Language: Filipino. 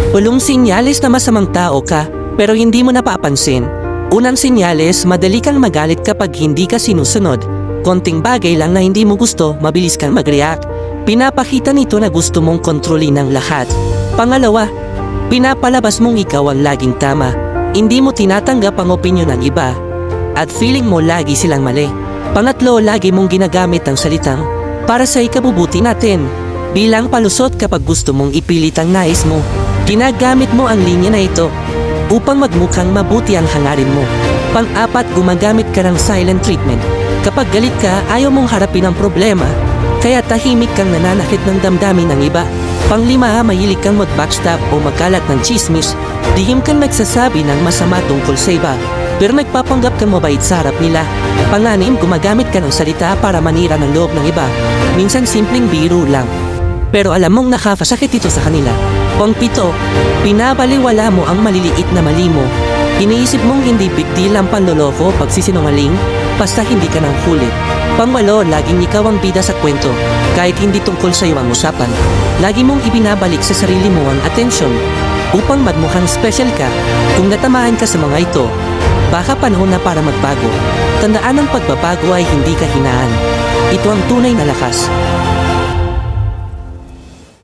Walong senyales na masamang tao ka pero hindi mo napapansin. Unang senyales, madali kang magalit kapag hindi ka sinusunod. Konting bagay lang na hindi mo gusto, mabilis kang mag-react. Pinapakita nito na gusto mong kontrolin ang lahat. Pangalawa, pinapalabas mong ikaw ang laging tama. Hindi mo tinatanggap ang opinyon ng iba at feeling mo lagi silang mali. Pangatlo, lagi mong ginagamit ang salitang para sa ikabubuti natin bilang palusot kapag gusto mong ipilit ang nais mo. Ginagamit mo ang linya na ito upang magmukhang mabuti ang hangarin mo. Pang-apat, gumagamit ka ng silent treatment. Kapag galit ka, ayaw mong harapin ang problema, kaya tahimik kang nananakit ng damdamin ng iba. Pang-lima, mahilig kang mag-backstab o magkalat ng chismis. Lihim kang nagsasabi ng masama tungkol sa iba, pero nagpapanggap kang mabait sa harap nila. Pang-anim, gumagamit ka ng salita para manira ng loob ng iba. Minsan simpleng biro lang, pero alam mong nakakasakit ito sa kanila. Pang-pito, pinabaliwala mo ang maliliit na mali mo. Iniisip mong hindi big deal ang panloloko, pagsisinungaling, basta hindi ka nang huli. Pang-walo, laging ikaw ang bida sa kwento, kahit hindi tungkol sa iyo ang usapan. Lagi mong ibinabalik sa sarili mo ang atensyon upang magmukhang special ka. Kung natamaan ka sa mga ito, baka panahon na para magbago. Tandaan, ang pagbabago ay hindi kahinaan. Ito ang tunay na lakas.